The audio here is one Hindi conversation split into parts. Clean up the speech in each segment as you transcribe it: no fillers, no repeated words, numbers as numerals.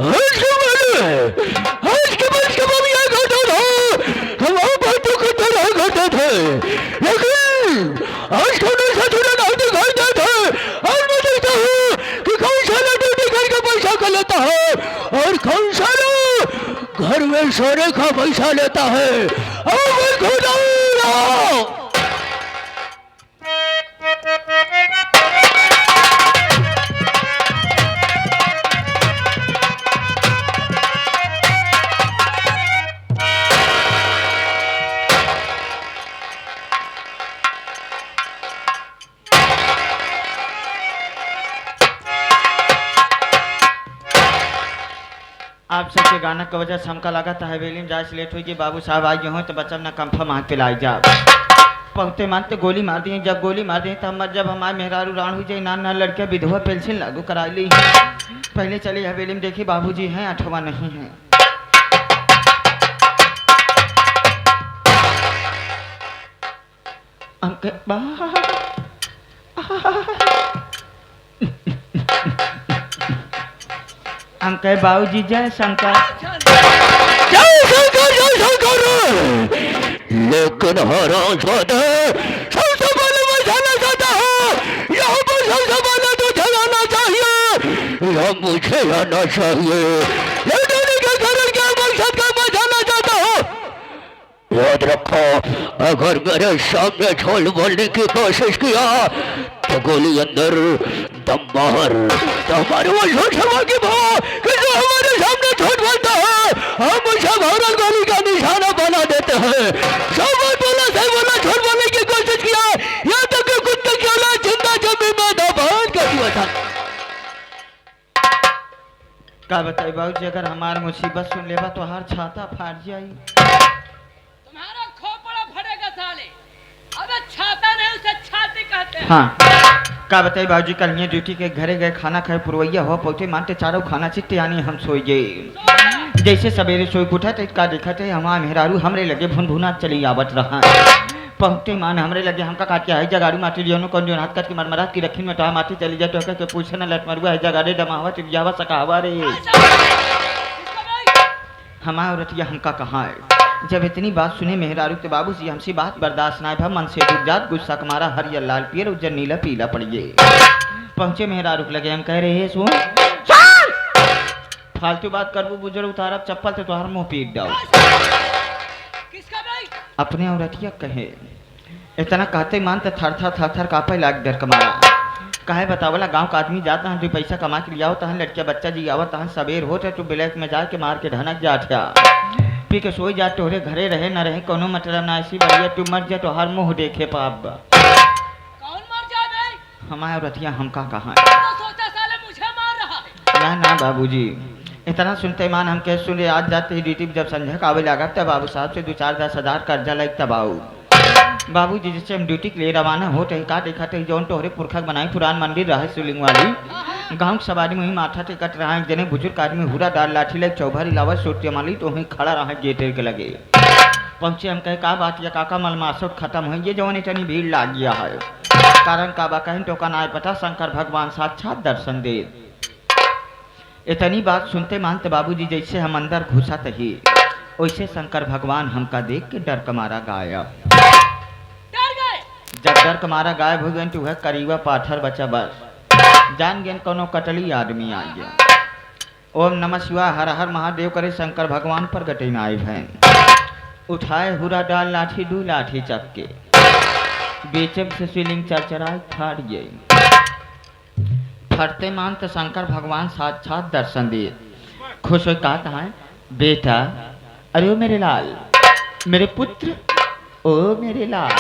आज के बाद यह करता था, हमारे बातों को तरह करते थे, लेकिन आज थोड़ा सा थोड़ा नहीं दिखाई देता है। और मैं देखता हूँ कि कौन सा ड्यूटी करके पैसा कर लेता है और कौन सा घर में सोने का पैसा लेता है। और मैं खुदा आप सबके गाना की वजह से हमका लगा था हवेली में जाए से लेट हुई कि बाबू साहब आए हो तो बच्चा ना कंफर्म आग पे लाई जा पहुँचते मानते गोली मार दिए। जब गोली मार दिए तब जब हमारे मेहरारू राण हुई जाए नाना लड़के विधवा पेंशन लागू करा ली। पहले चले हवेली में देखी बाबूजी हैं अथवा नहीं है। अंकल बाबूजी जय शंकर। जय शंकर लेकिन हराम जादा सबसे पहले मैं जाना चाहता हूँ, यहाँ पर सबसे पहले तो जलाना चाहिए या मुझे आना चाहिए। लेकिन के कारण क्या मकसद का मैं जाना चाहता हूँ। याद रखो, अगर मेरे सामने झोल बोलने की कोशिश किया तो गोली अंदर दम बाहर। तो हमारे वो झूठ समा की भाव कि जो हमारे सामने झूठ बोलता है हम उसे भारत गोली का निशाना बना देते हैं। सब बोला सही बोला, झूठ बोलने की कोशिश किया, यहाँ तक कि कुत्ते की औलाद जिंदा जमीन में दफन कर दिया था। का बताई बाबूजी, अगर हमार मुसीबत सुन लेबा तो हर छाता फाट जाई। तुम्हारा खोपड़ा फटेगा साले। अबे छाता नहीं उसे छाती कहते हैं। हाँ का बताई बाबूजी, कल ये ड्यूटी के घरे गए खाना खाए पुरवैया हो पहुँचे मानते चारों खाना चिट्टे यानी हम सोई गए। जैसे सवेरे सोई उठा तो का देखा थे हमारा मेहरारू हमरे लगे भुन भुना चली आवत रहा। पहुँचते मान हमरे लगे हमका काट के है जगाड़ू माटी लियो कौन जो हाथ काट के मरमरा की रखी में तो माटी चली जाए तो के पूछे ना लट मरुआ है जगाड़े डमावा चिड़ियावा सकावा रे। हमारा औरतिया हमका कहाँ है। जब इतनी बात सुने मेहरारू के बाबूजी हमसे बात बर्दाश्त ना भा, मन से डूब जात गुस्सा कमारा हरियर लाल पियर उज्जर नीला पीला पड़िए। पहुंचे मेहरारू लगे हम कह रहे हैं सुन फालतू बात करबू बुजुर्ग उतारब चप्पल तो तुहार मुंह पीट डाओ। किसका भाई? अपने औरतिया कहे इतना कहते मान तो थर थर थर थर कापे लाग डर कमारा। काहे बतावला गांव का आदमी जाता है, 2 पैसा कमा के लिया होता है, लड़किया बच्चा जी आवत है, सवेर होते तू ब्लैक में जाके मार के ढनक जाता पी के सोई जा तोहरे घरे रहे न रहे कोनो मतलब ना। ऐसी बढ़िया तू मर जा तो हर मुंह देखे पाप। कौन मर जाए? हमारे औरतिया हमका कहाँ तो सोचा साले मुझे मार रहा है। है ना बाबूजी। इतना सुनते मान हम कह सुने आज जाते ही ड्यूटी जब संध्या का आवे लगा तब बाबू साहब से 2-4-10 हजार कर्जा लग तब आऊ बाबूजी जिससे हम ड्यूटी के लिए रवाना हो टे का देखा थे जौन तोहरे पुरखक बनाई पुरान मंदिर रहे शिवलिंग वाली गांव के सवारी में ही माथा टिकट रहा है। जने बुजुर्ग आदमी हुरा डाल लाठी लग चौभर इलावा सोटिया माली तो वहीं खड़ा रहा गेटे के लगे। पहुंचे हम कहे का बात या काका मलमासोट खत्म है ये जवन इतनी भीड़ लाग गया है। कारण का बा कहीं तो का ना पता शंकर भगवान साक्षात दर्शन दे। इतनी बात सुनते मानते बाबूजी जैसे हम अंदर घुसा ही वैसे शंकर भगवान हमका देख के डर कमारा गायब। जब डर कमारा गायब हो गए तो वह करीबा पाथर बचा बस जान गए कोनो कटली आदमी आ गया। ओम नमः शिवाय हर हर महादेव करे शंकर भगवान पर गटे नाई भैन उठाए हुरा डाल लाठी 2 लाठी चक्के बेचब से शिवलिंग चरचराए फाड़ गए। फटते मान तो शंकर भगवान साक्षात दर्शन दिए। खुश हो कहा है बेटा अरे ओ मेरे लाल मेरे पुत्र ओ मेरे लाल।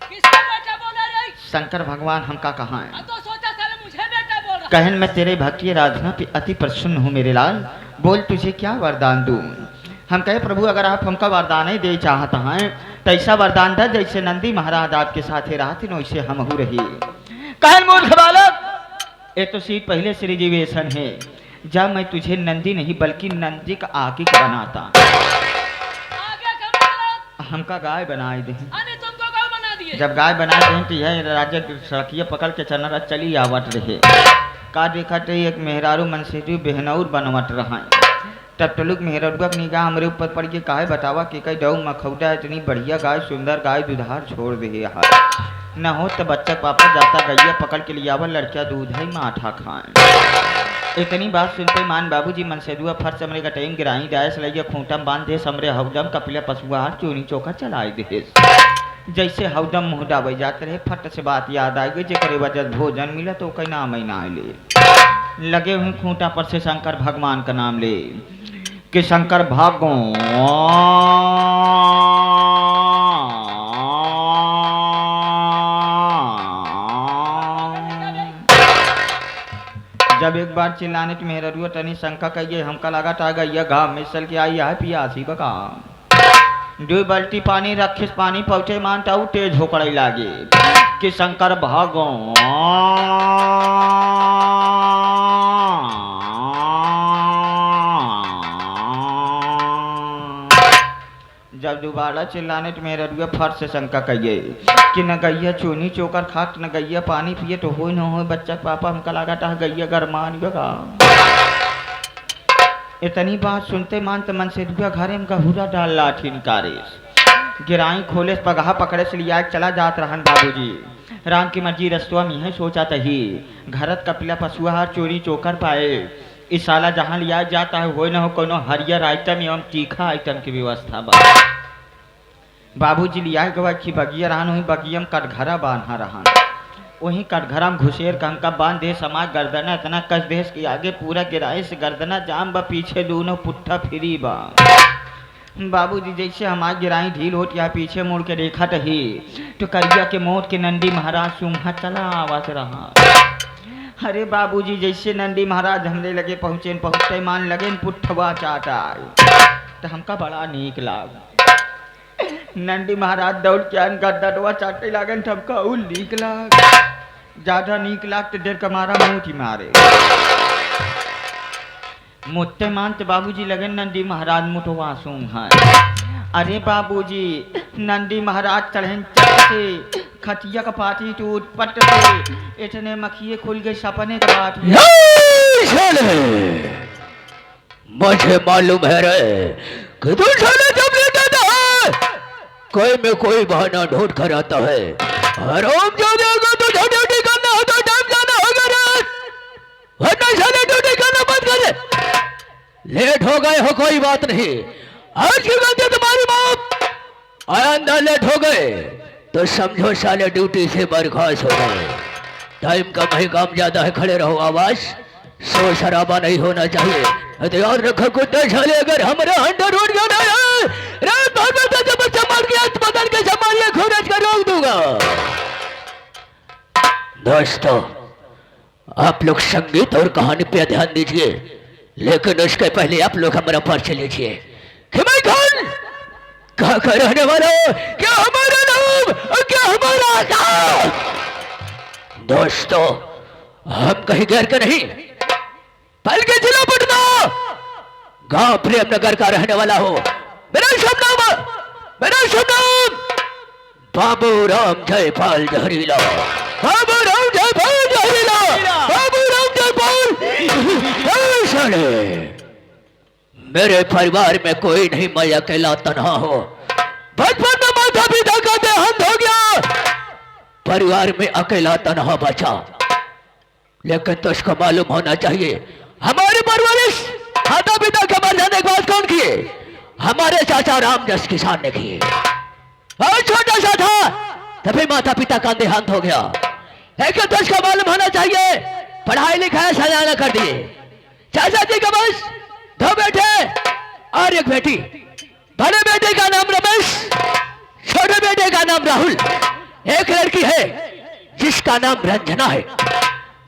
किसका बेटा बोला रे? शंकर भगवान हमका कहाँ है। तो सोचा साले मुझे बेटा बोल रहा। कहन मैं तेरे भक्ति आराधना पे अति प्रसन्न हूँ मेरे लाल, बोल तुझे क्या वरदान दूं। हम कहे प्रभु अगर आप हमका वरदान ही दे चाहता हैं तो ऐसा वरदान था जैसे नंदी महाराज आपके साथ ही रहती वैसे हम हो रही। कहन मूर्ख बालक ये तो सीट पहले से रिजर्वेशन है, जब मैं तुझे नंदी नहीं बल्कि नंदी का आगे बनाता। आगे का मतलब? हमका गाय बनाए दे। अरे तुमको गाँव बना दिए। जब गाय बनाए दे तो यह राजा सड़किया पकड़ के चलना चली आवत रहे। का देखत रही एक मेहरारू मनसेजू बेहनौर बनवट रहा तब तलुक मेहरुआ की निगाह हमारे ऊपर पड़ के काहे बतावा कि कई डऊ मखौटा इतनी बढ़िया गाय सुंदर गाय दुधार छोड़ दे यार न हो तो बच्चा पापा जाता गैया पकड़ के लिया लड़किया दूध है माठा खाए। इतनी बात सुनते मान बाबूजी मनसेदुआ फट समरे का टाइम गिराई डायस लैया खूंटम बांध दे समरे हौदम कपिला पशुआहार चूनी चौका चलाए दे जैसे हौदम मुँह डाबे जाते रहे फट से बात याद आ गई जेकरे वजह भोजन मिला तो कई नाम ही ना ले लगे हुए खूंटा पर से शंकर भगवान का नाम ले कि शंकर भगवान जब एक बार चिल्लाने की मेहरुआ तनी शंका कहिए हमका लगा था गैया घाम में चल के आई है पियासी बका दो बाल्टी पानी रखे पानी पहुंचे मानता हूँ तेज होकड़े लागे कि शंकर भगवान जब दोबारा चिल्लाने तो मेरे रुआ फट से शंका कहिए कि न गैया चूनी चोकर खात न गैया पानी पिए तो हो न हो बच्चा पापा हमका लगा था गैया गरमान बगा। इतनी बात सुनते मान तो मन से रुआ घरे में गहुरा डाल लाठी निकारे गिराई खोले पगहा पकड़े से लिया चला जात रहन बाबूजी राम की मर्जी रस्तुआ में है सोचा तही घरत कपिला पशुआहार चोरी चोकर पाए इस साला जहाँ लिया जाता है हो न हो कोनो हरियर आइटम एवं तीखा आइटम की व्यवस्था बा बाबूजी लिया गवा की बगिया रहन हुई बगियम कटघरा बांधा रहन वहीं कटघरा में घुसेर कंका बांध दे समाज गर्दना इतना कस देश के आगे पूरा गिराए से गर्दना जाम बा पीछे दोनों पुट्ठा फिरी बा बाबूजी जैसे हमारी गिराई ढील होती या पीछे मुड़ के देखा ही तो कैया के मौत के नंदी महाराज सुम्हा चला आवाज रहा। अरे बाबूजी जैसे नंदी महाराज हमले लगे पहुंचते मान लगे पुट्ठवा चाटा तो हमका बड़ा नीक लाग नंदी महाराज दौड़ के गद्दवा चाटे लागन हमका उ नीक लाग ज्यादा नीक लाग तो देर कमारा मुँह मारे मुत्ते मान तो बाबूजी लगे नंदी महाराज मुठवा सूम है। अरे बाबूजी नंदी महाराज चढ़े से खटिया का पाटी टूट पट से इतने मखिए खुल गए सपने का बात मुझे मालूम है रे कि तू साले जब लेता है कोई में कोई बहाना ढूंढ कर आता है हराम जाने को तो ड्यूटी करना हो तो टाइम जाना होगा रे वरना साले ड्यूटी करना बंद कर दे लेट हो गए हो कोई बात नहीं आज की गलती तुम्हारी बाप आइंदा लेट हो गए तो समझो साले ड्यूटी से बर्खास्त हो गए टाइम कम ही काम ज्यादा है खड़े रहो आवाज शोर शराबा नहीं होना चाहिए तो याद रखो कुत्ते साले अगर हमारा अंडर उड़ जाना है रात भर में तो जब संभाल के अस्पताल के संभालने खोज कर रोक दूंगा। दोस्तों आप लोग संगीत और कहानी पे ध्यान दीजिए लेकिन उसके पहले आप लोग हमारा परिचय लीजिए कि मैं कौन कहाँ का रहने वाला हूँ क्या हमारा नाम और क्या हमारा आकाश। दोस्तों हम कहीं गैर के नहीं बल्कि जिला पटना गांव प्रेमनगर का रहने वाला हूँ। मेरा शुभ नाम बाबू राम जयपाल जहरीला बाबू राम जयपाल जहरीला बाबू राम जयपाल। मेरे परिवार में कोई नहीं मैं अकेला तन्हा हो बचपन में माता पिता का देहांत हो गया परिवार में अकेला तन्हा बचा लेकिन तो उसको मालूम होना चाहिए हमारी परवरिश माता पिता के मर जाने के बाद कौन किए हमारे चाचा राम जस किसान ने किए और छोटा सा था तभी माता पिता का देहांत हो गया लेकिन तो उसको मालूम होना चाहिए पढ़ाई लिखाई सजाना कर दिए चाचा जी का बस 2 बेटे और 1 बेटी बड़े बेटे का नाम रमेश छोटे बेटे का नाम राहुल एक लड़की है जिसका नाम रंजना है।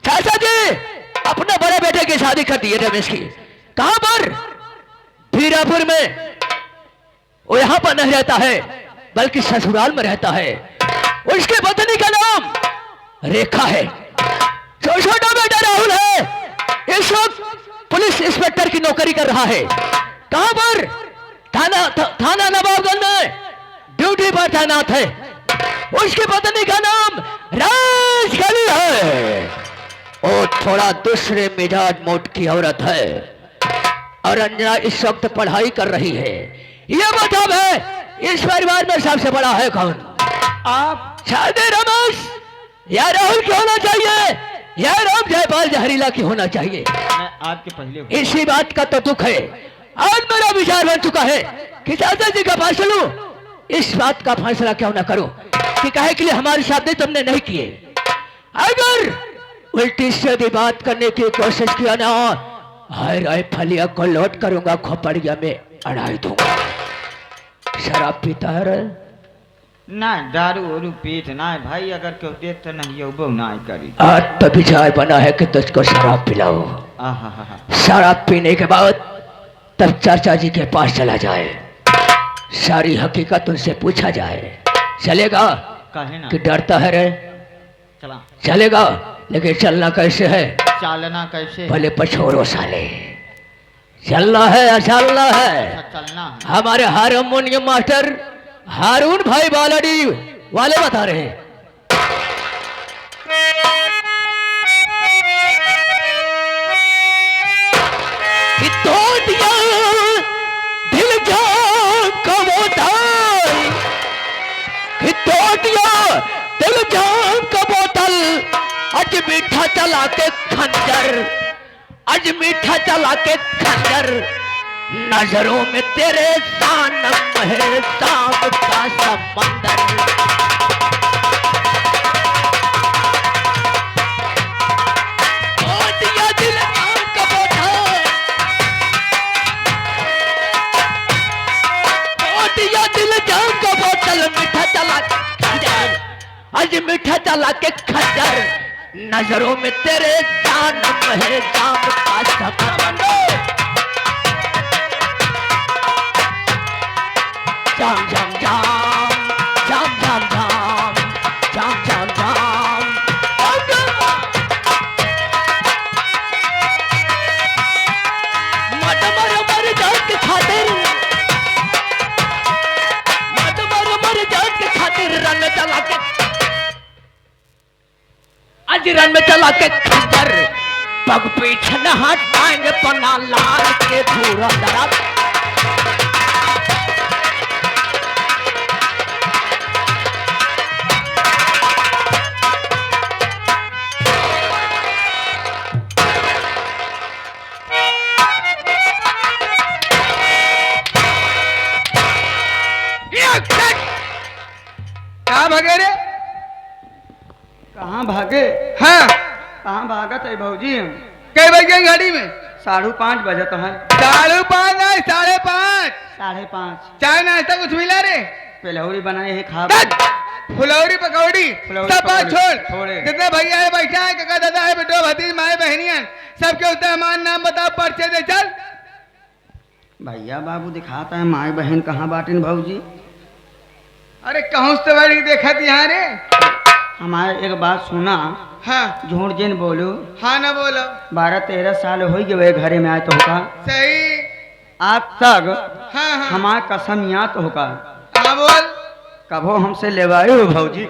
चाचा जी अपने बड़े बेटे की शादी कर दी है रमेश की कहां पर भीरापुर में वो यहां पर नहीं रहता है बल्कि ससुराल में रहता है। उसके पत्नी का नाम रेखा है जो छोटा बेटा राहुल है इस वक्त पुलिस इंस्पेक्टर की नौकरी कर रहा है। कहां पर थाना नवाबगंज में ड्यूटी पर तैनात है। उसकी पत्नी का नाम राजकली है। वो थोड़ा दूसरे मिजाज मोड की औरत है और रंजना इस वक्त पढ़ाई कर रही है। ये मतलब है इस परिवार में सबसे बड़ा है कौन? आप। शायद रमेश या राहुल की होना चाहिए या राम जयपाल जहरीला की होना चाहिए। मैं आपके पहले हूँ। इसी बात का तो दुख है। आज मेरा विचार बन चुका है कि चाचा जी का पास चलूं, इस बात का फैसला क्यों ना करूं कि काहे के लिए हमारे शादी तुमने नहीं किए। अगर उल्टी सीधी बात करने की कोशिश किया ना, हाय फलिया को लौट करूंगा, खोपड़िया में अड़ाई दूंगा। शराब पीता है रे? ना दारू और पीत ना भाई, अगर क्यों देख तो नहीं हो वो ना करी। आज तो विचार बना है कि तुझको शराब पिलाओ। शराब पीने के बाद तब चाचा जी के पास चला जाए, सारी हकीकत उनसे पूछा जाए। चलेगा? कहे ना कि डरता है रे? चला चलेगा, लेकिन चलना कैसे है? चालना कैसे? भले पछोरो साले, चलना है या चलना है? चलना है। हमारे हारमोनियम मास्टर हारून भाई बालाडी वाले बता रहे हैं। कि तोड़ दिया दिल जान का बोतल, कि तोड़ दिया दिल जान का बोतल, आज मीठा चला के खंजर, आज मीठा चला के खंजर, नजरों में तेरे सानम है शाम का समंदर। तोड़ दिया दिल जान का बोतल, तोड़ दिया दिल जान का बोतल, मीठा चला के खंजर, आज मीठा चला के खंजर, नजरों में तेरे सानम है शाम का समंदर। जाम जाम जाम जाम जाम जाम जाम जाम जाम मत मर जान के खातिर, मत मर जान के खातिर, रन में चला के आज रन में चला के खंजर, पग पीछे न हट पाएंगे पन्ना लाल के धूरा दरा। कहाँ भागे रे? कहाँ भागे? हाँ, कहाँ भागत है भौजी? कई बज गई गाड़ी में? 5:30 बजे तो है। 5:30 नहीं, 5:30। 5:30 चाय नाश्ता कुछ मिला रे? पेलहौरी बनाए है खा। फुलौरी पकौड़ी फुलौरी सब बात पकौड़ी, छोड़। छोड़े। जितने भैया है बैठा है, काका दादा है, बेटो भतीज माए बहनियन, सबके उतना हमारा नाम बता, पर्चे दे चल। भैया बाबू दिखाता है माई बहन कहाँ बाटिन भौजी। अरे कहूँ से बड़ी देखत यहाँ रे। हमारे एक बात सुना, हाँ झूठ जिन बोलू, हाँ ना बोलो। 12-13 साल हो गए घरे में आए तो होगा सही। आज तक हाँ हाँ हमार कसम याद तो होगा, हाँ बोल। कभो हमसे लेवाए हो भौजी?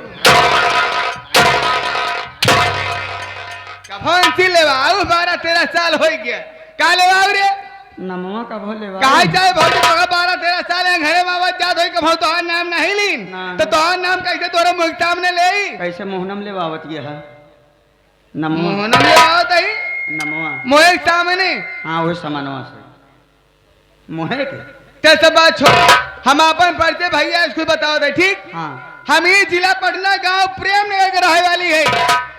कौन सी लेवाऊ? 12-13 साल हो गया। का लेवाऊ रे? नमवा कभो लेवा काहे चाहे भौजी तोरा 12-13 साल है घरे मावा जात होई कभो तोहार नाम नहीं लीन, ना। तो तोहार नाम कैसे तोरा मुख सामने लेई? कैसे मोहनम लेवावत ये है? नमवा मोहनम लेवाओ तही नमवा मोहे के सामने। हाँ वही समानवा से मोहे के। ते सब बात छोड़, हम अपन परिचय भैया इसको बताओ दे, ठीक? हाँ हम ही जिला पटना गांव प्रेम नगर के रहे वाली है।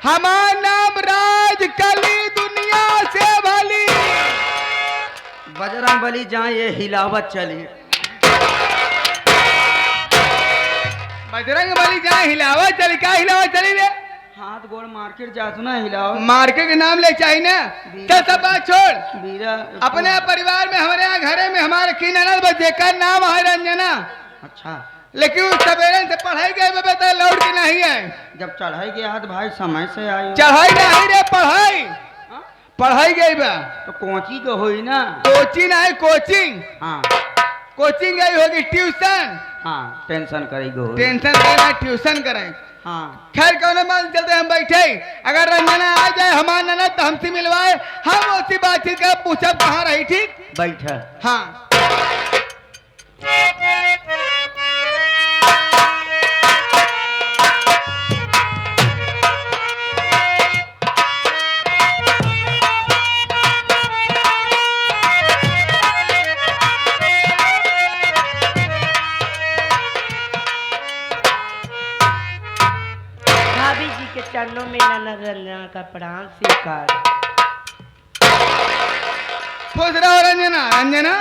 हमारा नाम राज कली दुनिया से भली। बजरंग बली जहाँ ये हिलावत चली। बजरंग बली जहाँ हिलावा चली, का हिलावा चली रे? हाथ गोड़ मार्केट जात ना हिलाओ। मार्केट के नाम ले चाहिए ना। ते सब बात छोड़, बीरा अपने परिवार में हमारे यहाँ घरे में हमारे की ननद बच्चे का नाम है रंजना, अच्छा, लेकिन उस सवेरे से पढ़ाई गए बता लौट के नहीं है। जब चढ़ाई के हाथ भाई समय से आई चढ़ाई नहीं रे, पढ़ाई हाँ? पढ़ाई गई बा। तो कोची तो हुई ना। कोचिंग नहीं, कोचिंग। हाँ कोचिंग गई होगी ट्यूशन। हाँ टेंशन करेगी टेंशन करना ट्यूशन कराए। हाँ खैर कौन मान चलते हम बैठे, अगर रंजना आ जाए हमारा ननद तो हमसे मिलवाए, हम उसी बातचीत का पूछब कहाँ रही। ठीक बैठ। हाँ। भाभी जी के चरणों में ननद रंजना का प्रणाम स्वीकार। खुश रहो रंजना। रंजना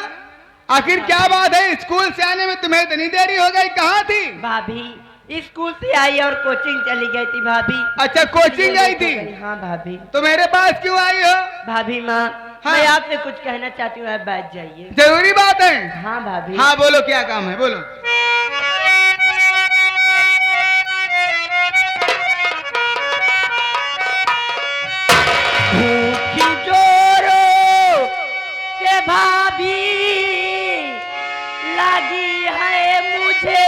आखिर क्या बात है, स्कूल से आने में तुम्हें इतनी देरी हो गई, कहाँ थी? भाभी स्कूल से आई और कोचिंग चली गई थी भाभी। अच्छा कोचिंग गई थी। हाँ भाभी। तो मेरे पास क्यों आई हो? भाभी माँ हाँ। मैं आपसे कुछ कहना चाहती हूँ, आप बैठ जाइए। जरूरी बात है। हाँ भाभी। हाँ बोलो क्या काम है, बोलो। भूखी जोरो से भाभी लगी है मुझे,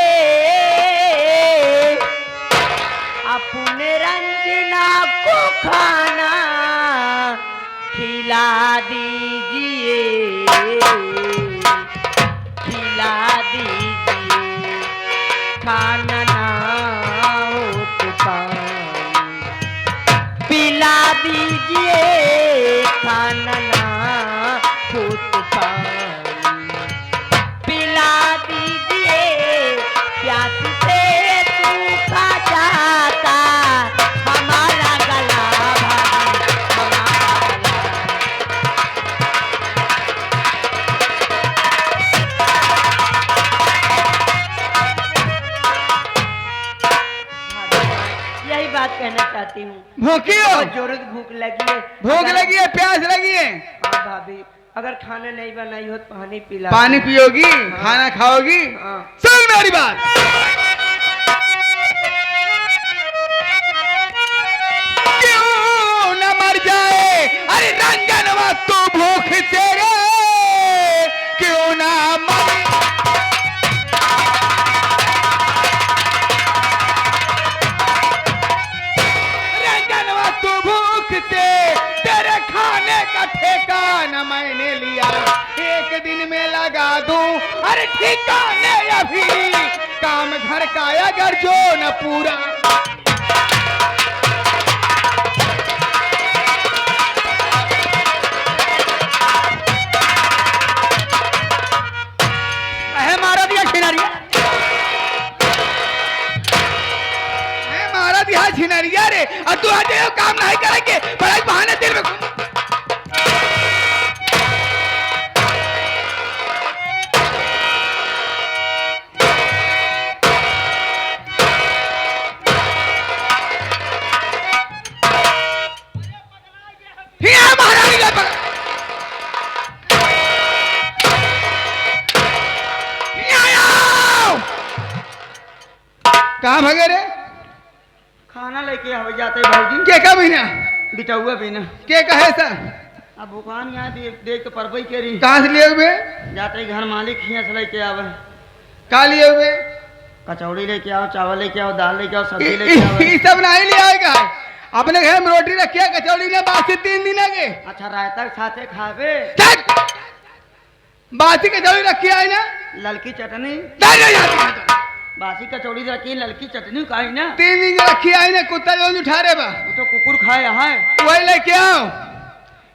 अपने रंजना को खाना खिला दीजिए, खिला दीजिए, खाना ना हो तो पानी पिला दीजिए, खाना ना हो तो पानी पिला दीजिए, प्यास से सूखा जाता हमारा गला भाभी, हमारा गला। यही बात कहना चाहती हूँ। भूखी हो? बहुत जोरों की भूख लगी है। भूख लगी है, प्यास लगी है। हाँ भाभी, अगर खाना नहीं बनाई हो तो पानी पिला। पानी पियोगी? खाना खाओगी? हाँ। सुन मेरी बात। क्यों न मर जाए अरे रंजनवा तू भूख से रे, क्यों ना मर। रंजनवा तू भूख से, तेरे खाने का ठेकाना मैंने लिया, एक दिन में लगा दूं अरे ठिकाने अभी, काम घर का अगर जो न पूरा। मारा दिया छिनरिया, मारा दिया छिनरिया रे, और तू आज काम नहीं करेंगे, बड़ा बहाने दिल में घूम। कहाँ भगे रे? खाना लेके हो जाते भाजी। के का बिना? बिटौआ बिना। के कहे सर? अब भगवान यहाँ देख के परबई के रही। कहाँ से लिए हुए? जाते घर मालिक यहाँ से लेके आवे। का लिए हुए? कचौड़ी लेके आओ, चावल लेके आओ, दाल लेके आओ, सब्जी लेके आओ। ये सब नहीं ले आएगा। अपने घर में रोटी रखी है, कचौड़ी ने बासी 3 दिन के। अच्छा रायता के साथे खावे। बासी कचौड़ी रखी है ना? ललकी चटनी। बासी कचौड़ी रखी, ललकी चटनी खाई ना। 3 दिन की रखी है ना, कुत्ता जो उठा रे बा। वो तो कुकुर खाए है। वही लेके आओ,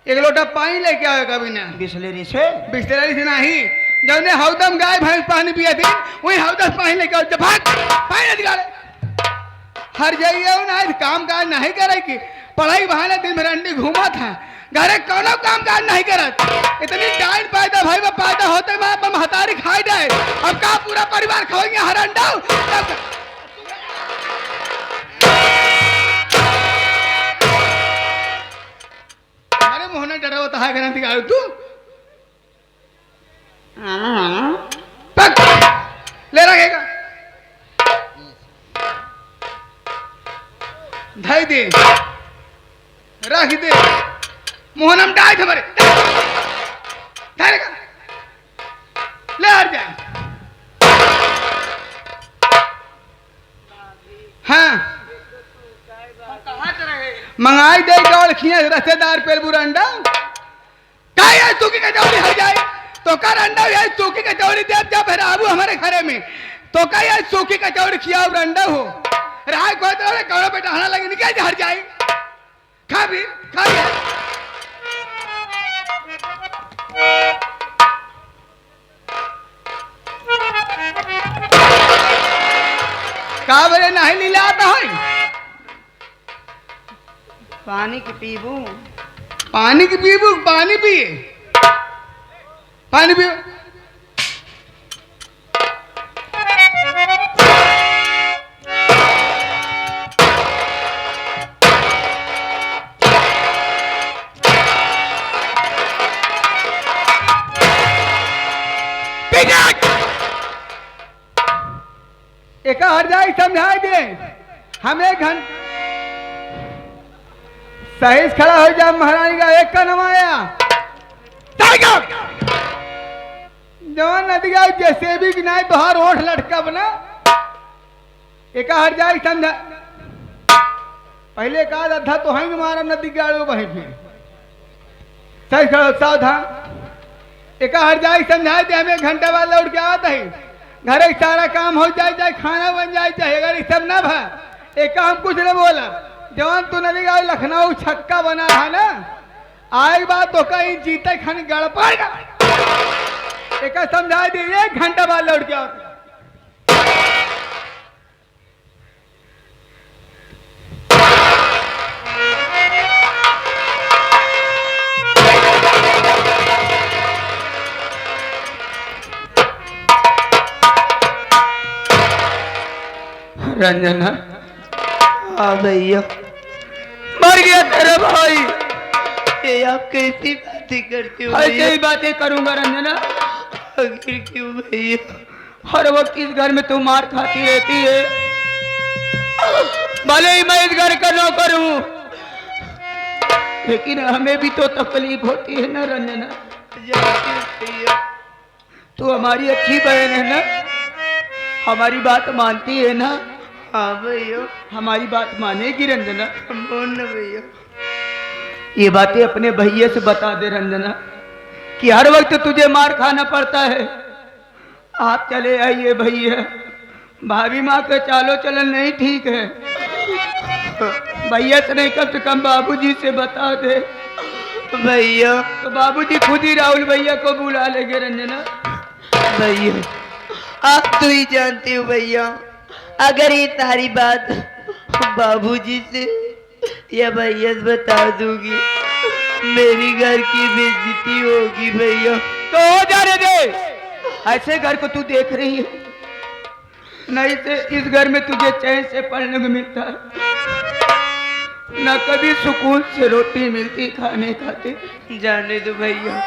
एक लोटा पानी लेके आओ कभी ना। बिस्लेरी से? बिस्लेरी से नहीं, जौने हौदम गाय भैंस पानी पिया थी वही हौदम पानी लेके आओ। भाग पानी निकाले। हर जाइए ना, काम काज नहीं करे की, पढ़ाई बहाने दिन में रंडी घूमा था, घरे कोनो काम काज नहीं करत। इतनी डाइन पैदा भाई में पैदा होते मैं हतारी खाई जाए, अब का पूरा परिवार खाएंगे हर अंडा। अरे मोहन डरा होता है घर निकाल तू। ले रखेगा धाई दे, रख दे मोहनम डाय थे मरे। ले हर जाए। हाँ मंगाई दे गौड़ खिया रसेदार पेल बुरंडा का ये सूखी कचौड़ी हर जाए तो कर अंडा ये सूखी कचौड़ी दे जब फिर आबू हमारे घरे में तो का ये सूखी कचौड़ी खिया अंडा हो राय को तो कौड़ो पे टहना लगी निकल हर जाए खा भी खा ये का बरे नहीं लीला आता है पानी की पीबू पानी की पीबू पानी पिए पानी पियो एक हर जाए समझाई दे हमें सही खड़ा हो जा महारानी का एक का नमाया जवान नदी का जैसे भी गिनाए बाहर ओठ लटका बना एक हर जाए समझा पहले कहा था तो हई मारा नदी गाड़ो वहीं फिर सही खड़ा सावधान एक हर जाए समझाए दे हमें घंटा बाद लौट के आता है घरे सारा काम हो जाए चाहे खाना बन जाए चाहे अगर सब ना भा एक हम कुछ नहीं बोला जवान तू नदी का लखनऊ छक्का बना था ना आए बात तो कहीं जीते खाने गड़पड़ एक समझा दीजिए 1 घंटा बाद लौट के आओ रंजना हाँ भैया मर गया तेरा भाई ये आप कैसी बातें करते हो ऐसे ही बातें करूंगा रंजना आखिर क्यों भैया हर वक्त इस घर में तू मार खाती रहती है भले ही मैं इस घर का नौकर हूँ लेकिन हमें भी तो तकलीफ होती है ना रंजना भैया तू हमारी अच्छी बहन है ना हमारी बात मानती है ना हाँ भैया हमारी बात मानेगी रंजना बोल ना भैया ये बातें अपने भैया से बता दे रंजना कि हर वक्त तुझे मार खाना पड़ता है आप चले आइए भैया भाभी माँ का चालो चलन नहीं ठीक है भैया से नहीं कम से कम बाबूजी से बता दे भैया तो बाबूजी खुद ही राहुल भैया को बुला लेंगे रंजना भैया आप तो ही जानते हो भैया अगर ये सारी बात बाबूजी से या भैया से बता दूंगी मेरी घर की बेइज्जती होगी भैया तो हो जाने दे ऐसे घर को तू देख रही है नहीं से इस घर में तुझे चैन से पढ़ने को मिलता है न कभी सुकून से रोटी मिलती खाने खाते जाने दो भैया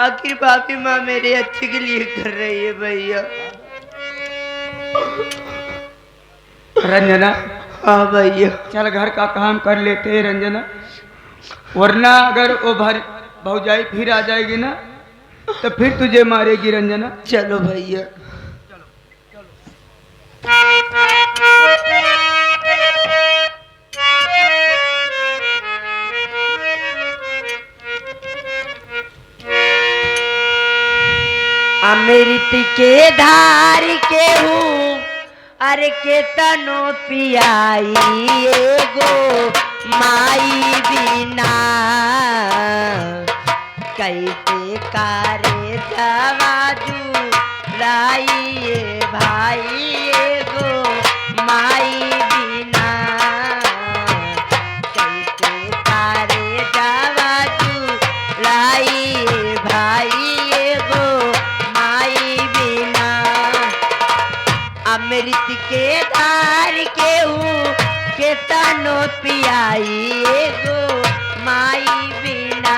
आखिर पापी माँ मेरे अच्छे के लिए कर रही है भैया रंजना हाँ भैया चल घर का काम कर लेते हैं रंजना वरना अगर वो भौजाई फिर आ जाएगी ना तो फिर तुझे मारेगी रंजना चलो भैया अमृत के धार के हूँ अरे के तनो पियाई गो माई बिना कैसे कारे जवाजू लाइए भाई गो माई बिना कैसे कारे जवाजू लाइए भाई गो माई बिना अमृत के धार के हूँ के तनो पियाई गो माई बिना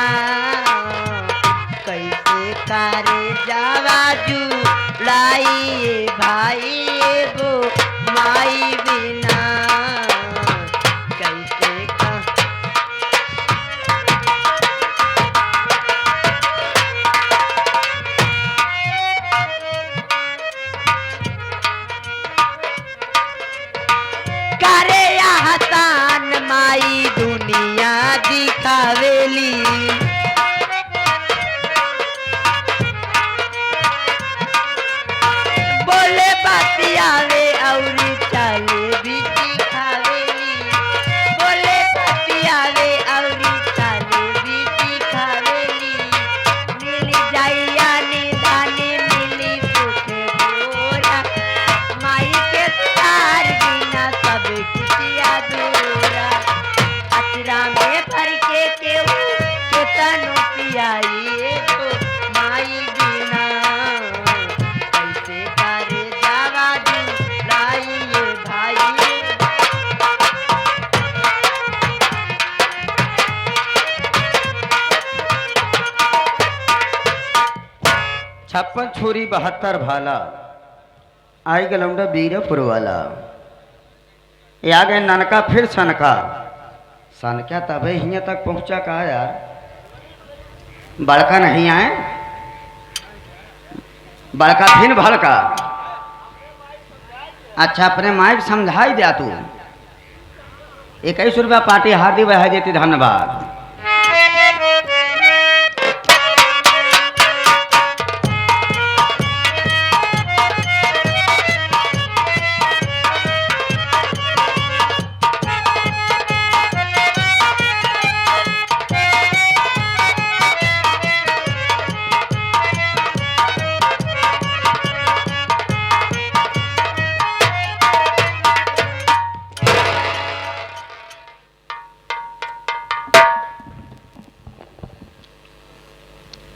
कैसे कारे जावाजू लाइए भाई गो माई बिना कैसे का आई तो माई बिना कैसे करे जावा जुलाई ये भाई। छप्पन छुरी 72 भाला आई गलौंडा बीरपुर वाला ये आ गए ननका फिर सनका सनका तबे हियाँ तक पहुँचा कहा यार बड़का नहीं आए बड़का फिर भड़का। अच्छा अपने माइक समझाई दिया तू 21 रुपया पार्टी हार्दिक बधाई देती धन्यवाद।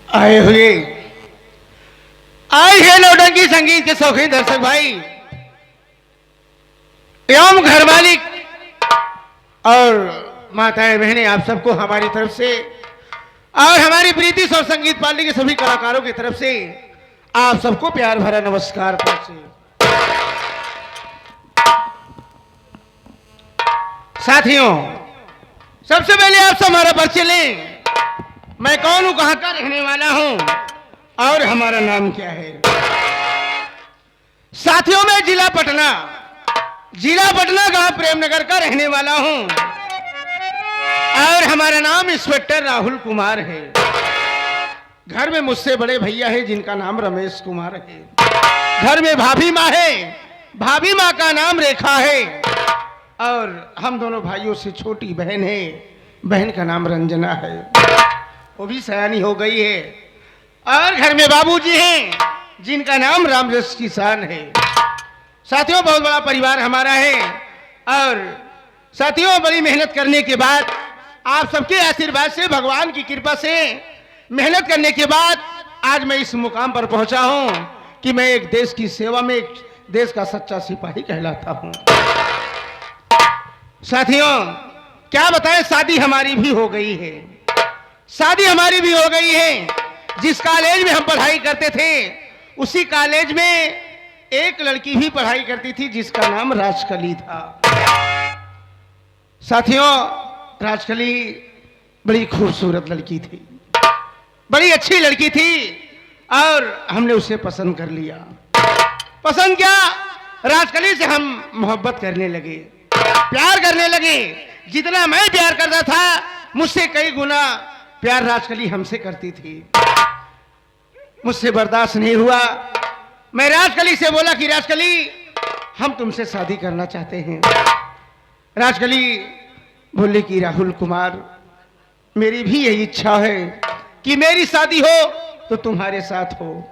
आए हुए आए हैं नौटंकी संगीत के शौकीन दर्शक भाई एवं घर मालिक और माताएं बहनें, आप सबको हमारी तरफ से और हमारी प्रीति और संगीत पार्टी के सभी कलाकारों की तरफ से आप सबको प्यार भरा नमस्कार। साथियों, सबसे पहले आप सब हमारा परिचय लें। मैं कौन हूं, कहां का रहने वाला हूं और हमारा नाम क्या है। साथियों, मैं जिला पटना गांव प्रेमनगर का रहने वाला हूं और हमारा नाम इंस्पेक्टर राहुल कुमार है। घर में मुझसे बड़े भैया है जिनका नाम रमेश कुमार है। घर में भाभी माँ है, भाभी माँ का नाम रेखा है और हम दोनों भाइयों से छोटी बहन है, बहन का नाम रंजना है, वो भी सयानी हो गई है। और घर में बाबूजी हैं जिनका नाम रामजस किसान है। साथियों, बहुत बड़ा परिवार हमारा है और साथियों, बड़ी मेहनत करने के बाद, आप सबके आशीर्वाद से, भगवान की कृपा से मेहनत करने के बाद आज मैं इस मुकाम पर पहुंचा हूं कि मैं एक देश की सेवा में, एक देश का सच्चा सिपाही कहलाता हूं। साथियों, क्या बताएं, शादी हमारी भी हो गई है। शादी हमारी भी हो गई है। जिस कॉलेज में हम पढ़ाई करते थे उसी कॉलेज में एक लड़की भी पढ़ाई करती थी जिसका नाम राजकली था। साथियों, राजकली बड़ी खूबसूरत लड़की थी, बड़ी अच्छी लड़की थी और हमने उसे पसंद कर लिया। पसंद क्या, राजकली से हम मोहब्बत करने लगे, प्यार करने लगे। जितना मैं प्यार करता था मुझसे कई गुना प्यार राजकली हमसे करती थी। मुझसे बर्दाश्त नहीं हुआ। मैं राजकली से बोला कि राजकली, हम तुमसे शादी करना चाहते हैं। राजकली बोली कि राहुल कुमार, मेरी भी यही इच्छा है कि मेरी शादी हो तो तुम्हारे साथ हो।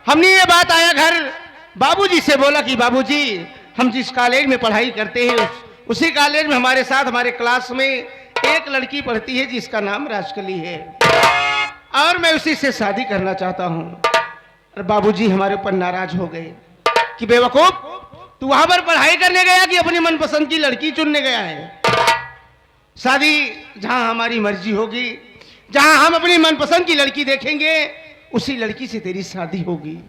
हमने ये बात आया घर बाबूजी से बोला कि बाबूजी, हम जिस कॉलेज में पढ़ाई करते हैं उसी कॉलेज में हमारे साथ, हमारे क्लास में एक लड़की पढ़ती है जिसका नाम राजकली है और मैं उसी से शादी करना चाहता हूं। बाबूजी हमारे ऊपर नाराज हो गए कि बेवकूफ, तू वहां पर पढ़ाई करने गया कि अपनी मनपसंद की लड़की चुनने गया है। शादी जहां हमारी मर्जी होगी, जहां हम अपनी मनपसंद की लड़की देखेंगे, उसी लड़की से तेरी शादी होगी।